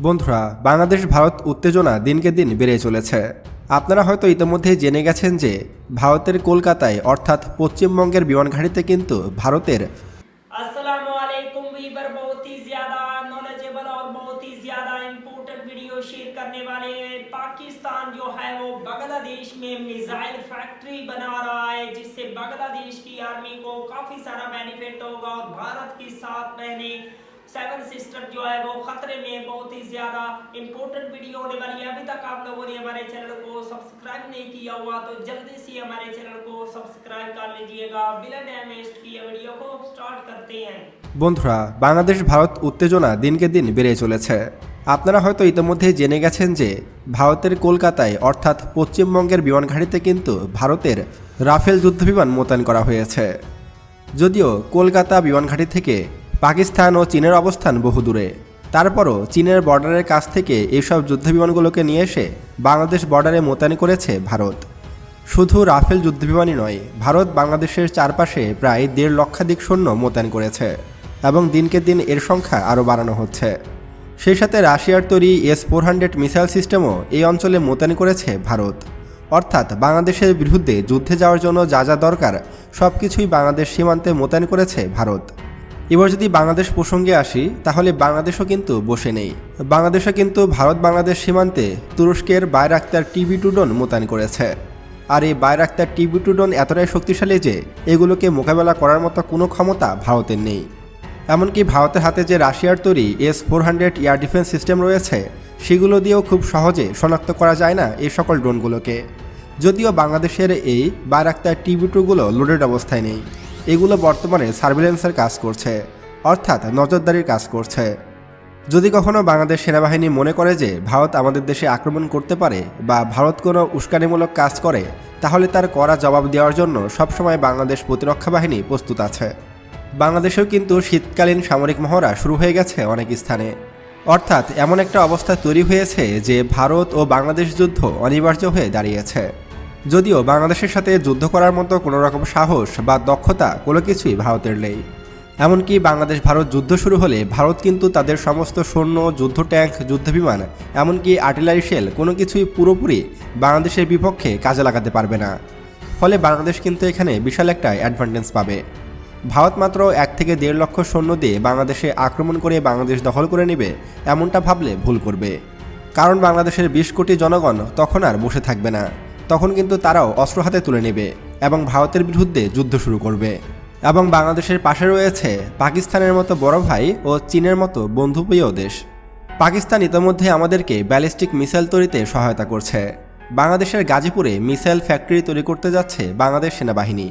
বন্ধুরা, বাংলাদেশ ভারত উত্তেজনা দিনকে দিন বেড়ে চলেছে। আপনারা হয়তো ইতিমধ্যে জেনে গেছেন যে ভারতের কলকাতায় অর্থাৎ পশ্চিমবঙ্গের বিমানঘাটিতে কিন্তু ভারতের अस्सलामुअलैकुम वीवर बहुत ही ज्यादा नॉलेजेबल और बहुत ही ज्यादा इम्पोर्टेंट वीडियो शेयर करने वाले हैं। पाकिस्तान जो है वो बांग्लादेश में मिसाइल फैक्ट्री बना रहा है, जिससे बांग्लादेश की आर्मी को काफी सारा बेनिफिट होगा और भारत की 7 महीने 7 सिस्टर जो है वो खतरे में। बहुत ही ज्यादा इम्पोर्टेंट वीडियो होने वाली है। अभी तक आप लोगों ने हमारे चैनल को सब्सक्राइब नहीं किया हुआ तो जल्दी से हमारे चैनल को सब्सक्राइब कर लीजिएगा। बिना टाइम वेस्ट किए वीडियो को स्टार्ट करते हैं। বন্ধুরা, বাংলাদেশ ভারত উত্তেজনা দিনকে দিন বেড়ে চলেছে। আপনারা হয়তো ইতিমধ্যে জেনে গেছেন যে ভারতের কলকাতায় অর্থাৎ পশ্চিমবঙ্গের বিমানঘাটিতে কিন্তু ভারতের রাফেল যুদ্ধবিমান মোতায়েন করা হয়েছে। যদিও কলকাতা বিমানঘাটি থেকে পাকিস্তান ও চীনের অবস্থান বহু দূরে, তারপরও চীনের বর্ডারের কাছ থেকে এইসব যুদ্ধবিমানগুলোকে নিয়ে এসে বাংলাদেশ বর্ডারে মোতায়েন করেছে ভারত। শুধু রাফেল যুদ্ধবিমানই নয়, ভারত বাংলাদেশের চারপাশে প্রায় 1.5 লক্ষাধিক সৈন্য মোতায়েন করেছে এবং দিনকে দিন এর সংখ্যা আরও বাড়ানো হচ্ছে। সেই সাথে রাশিয়ার তৈরি S-400 মিসাইল সিস্টেমও এই অঞ্চলে মোতায়েন করেছে ভারত। অর্থাৎ বাংলাদেশের বিরুদ্ধে যুদ্ধে যাওয়ার জন্য যা যা দরকার সব কিছুই বাংলাদেশ সীমান্তে মোতায়েন করেছে ভারত। এবার যদি বাংলাদেশ প্রসঙ্গে আসি, তাহলে বাংলাদেশও কিন্তু বসে নেই। বাংলাদেশও কিন্তু ভারত বাংলাদেশ সীমান্তে তুরস্কের বাইরাক্তার TB2 ড্রোন মোতায়েন করেছে। আর এই বাইরাক্তার TB2 ড্রোন এতটাই শক্তিশালী যে এগুলোকে মোকাবেলা করার মতো কোনো ক্ষমতা ভারতের নেই। এমনকি ভারতের হাতে যে রাশিয়ার তৈরি S-400 এয়ার ডিফেন্স সিস্টেম রয়েছে, সেগুলো দিয়েও খুব সহজে শনাক্ত করা যায় না এই সকল ড্রোনগুলোকে। যদিও বাংলাদেশের এই বাইরাক্তার TB2গুলো লোডেড অবস্থায় নেই, এগুলো বর্তমানে সার্ভিলেন্সের কাজ করছে, অর্থাৎ নজরদারির কাজ করছে। যদি কখনো বাংলাদেশ সেনাবাহিনী মনে করে যে ভারত আমাদের দেশে আক্রমণ করতে পারে বা ভারত কোনো উস্কানিমূলক কাজ করে, তাহলে তার কড়া জবাব দেওয়ার জন্য সবসময় বাংলাদেশ প্রতিরক্ষা বাহিনী প্রস্তুত আছে। বাংলাদেশেও কিন্তু শীতকালীন সামরিক মহড়া শুরু হয়ে গেছে অনেক স্থানে। অর্থাৎ এমন একটা অবস্থা তৈরি হয়েছে যে ভারত ও বাংলাদেশ যুদ্ধ অনিবার্য হয়ে দাঁড়িয়েছে। যদিও বাংলাদেশের সাথে যুদ্ধ করার মতো কোনো রকম সাহস বা দক্ষতা কোনো কিছুই ভারতের নেই। এমনকি বাংলাদেশ ভারত যুদ্ধ শুরু হলে ভারত কিন্তু তাদের সমস্ত সৈন্য, যুদ্ধ ট্যাঙ্ক, যুদ্ধবিমান, এমনকি আর্টিলারি শেল কোনো কিছুই পুরোপুরি বাংলাদেশের বিপক্ষে কাজে লাগাতে পারবে না। ফলে বাংলাদেশ কিন্তু এখানে বিশাল একটা অ্যাডভান্টেজ পাবে। ভারত মাত্র 1 থেকে 1.5 লক্ষ সৈন্য দিয়ে বাংলাদেশে আক্রমণ করে বাংলাদেশ দখল করে নেবে, এমনটা ভাবলে ভুল করবে। কারণ বাংলাদেশের 20 কোটি জনগণ তখন আর বসে থাকবে না। তখন কিন্তু তারাও অস্ত্র হাতে তুলে নেবে এবং ভারতের বিরুদ্ধে যুদ্ধ শুরু করবে। এবং বাংলাদেশের পাশে রয়েছে পাকিস্তানের মতো বড় ভাই ও চীনের মতো বন্ধুপ্রিয় দেশ। পাকিস্তান ইতিমধ্যে আমাদেরকে ব্যালিস্টিক মিসাইল তৈরিতে সহায়তা করছে। বাংলাদেশের গাজীপুরে মিসাইল ফ্যাক্টরি তৈরি করতে যাচ্ছে বাংলাদেশ সেনাবাহিনী,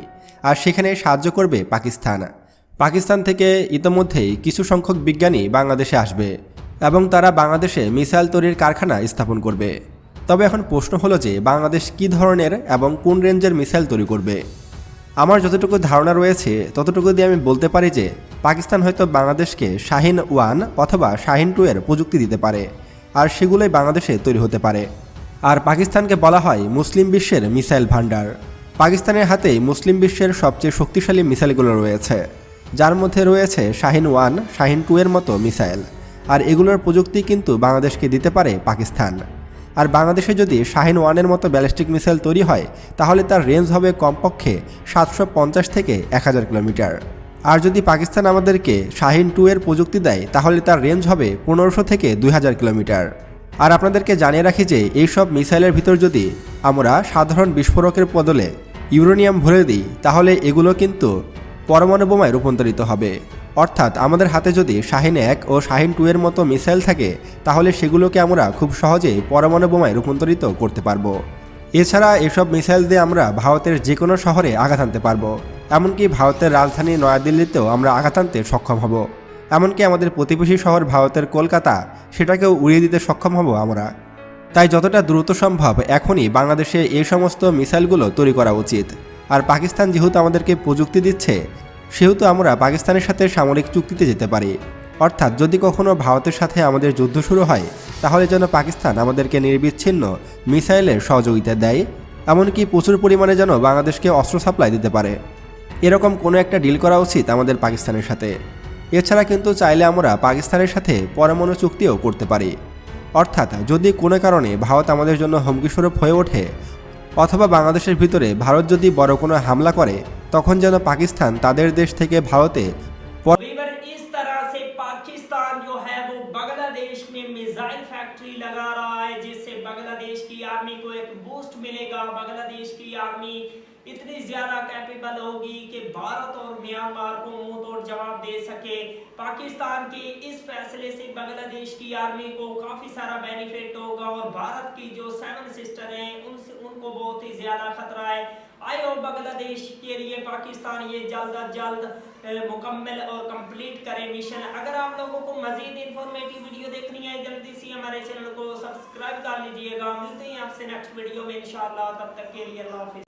আর সেখানে সাহায্য করবে পাকিস্তান। পাকিস্তান থেকে ইতিমধ্যেই কিছু সংখ্যক বিজ্ঞানী বাংলাদেশে আসবে এবং তারা বাংলাদেশে মিসাইল তৈরির কারখানা স্থাপন করবে। তবে এখন প্রশ্ন হলো যে বাংলাদেশ কী ধরনের এবং কোন রেঞ্জের মিসাইল তৈরি করবে। আমার যতটুকু ধারণা রয়েছে ততটুকু দিয়ে আমি বলতে পারি যে পাকিস্তান হয়তো বাংলাদেশকে শাহিন-1 অথবা শাহিন-2 এর প্রযুক্তি দিতে পারে, আর সেগুলোই বাংলাদেশে তৈরি হতে পারে। আর পাকিস্তানকে বলা হয় মুসলিম বিশ্বের মিসাইল ভান্ডার। পাকিস্তানের হাতেই মুসলিম বিশ্বের সবচেয়ে শক্তিশালী মিসাইলগুলো রয়েছে, যার মধ্যে রয়েছে শাহিন-1, শাহিন-2 এর মতো মিসাইল। আর এগুলোর প্রযুক্তি কিন্তু বাংলাদেশকে দিতে পারে পাকিস্তান। আর বাংলাদেশে যদি শাহিন-1 মতো ব্যালিস্টিক মিসাইল তৈরি হয়, তাহলে তার রেঞ্জ হবে কমপক্ষে 750 থেকে 1000 কিলোমিটার। আর যদি পাকিস্তান আমাদেরকে শাহিন-2 এর প্রযুক্তি দেয়, তাহলে তার রেঞ্জ হবে 1500 থেকে 2000 কিলোমিটার। আর আপনাদেরকে জানিয়ে রাখি যে এইসব মিসাইলের ভিতর যদি আমরা সাধারণ বিস্ফোরকের বদলে ইউরেনিয়াম ভরে দিই, তাহলে এগুলো কিন্তু পরমাণু বোমায় রূপান্তরিত হবে। অর্থাৎ আমাদের হাতে যদি শাহিন-1 ও শাহিন-2 এর মতো মিসাইল থাকে, তাহলে সেগুলোকে আমরা খুব সহজেই পরমাণু বোমায় রূপান্তরিত করতে পারবো। এছাড়া এসব মিসাইল দিয়ে আমরা ভারতের যে কোনো শহরে আঘাত আনতে পারবো। এমনকি ভারতের রাজধানী নয়াদিল্লিতেও আমরা আঘাত আনতে সক্ষম হব। এমনকি আমাদের প্রতিবেশী শহর ভারতের কলকাতা, সেটাকেও উড়িয়ে দিতে সক্ষম হব আমরা। তাই যতটা দ্রুত সম্ভব এখনই বাংলাদেশে এই সমস্ত মিসাইলগুলো তৈরি করা উচিত। আর পাকিস্তান যেহেতু আমাদেরকে প্রযুক্তি দিচ্ছে, সেহেতু আমরা পাকিস্তানের সাথে সামরিক চুক্তিতে যেতে পারি। অর্থাৎ যদি কখনো ভারতের সাথে আমাদের যুদ্ধ শুরু হয়, তাহলে যেন পাকিস্তান আমাদেরকে নির্বিচ্ছিন্ন মিসাইলের সহযোগিতা দেয়, এমনকি প্রচুর পরিমাণে যেন বাংলাদেশকে অস্ত্র সাপ্লাই দিতে পারে। এরকম কোনো একটা ডিল করা উচিত আমাদের পাকিস্তানের সাথে। এছাড়া কিন্তু চাইলে আমরা পাকিস্তানের সাথে পরমাণু চুক্তিও করতে পারি। অর্থাৎ যদি কোনো কারণে ভারত আমাদের জন্য হুমকিস্বরূপ হয়ে ওঠে অথবা বাংলাদেশের ভিতরে ভারত যদি বড় কোনো হামলা করে তখন যেন পাকিস্তান তাদের দেশ থেকে ভারতে वीवर इस तरह से पाकिस्तान जो है वो बांग्लादेश में मिसाइल फैक्ट्री लगा रहा है, जिससे बांग्लादेश की आर्मी को एक बूस्ट मिलेगा। बांग्लादेश की आर्मी इतनी ज्यादा कैपेबल होगी कि भारत और म्यांमार को मुंह तोड़ जवाब दे सके। पाकिस्तान के इस फैसले से बांग्लादेश की आर्मी को काफी सारा बेनिफिट होगा और भारत की जो 7 सिस्टर हैं उनको बहुत ही ज्यादा खतरा है। आई होप बांग्लादेश के लिए पाकिस्तान ये जल्द अज जल्द मुकम्मल और कंप्लीट करे मिशन। अगर आप लोगों को मजीद इंफॉर्मेटिव वीडियो देखनी है जल्दी से हमारे चैनल को सब्सक्राइब कर लीजिएगा। मिलते हैं आपसे नेक्स्ट वीडियो में इंशाल्लाह, तब तक के लिए अल्लाह हाफिज़।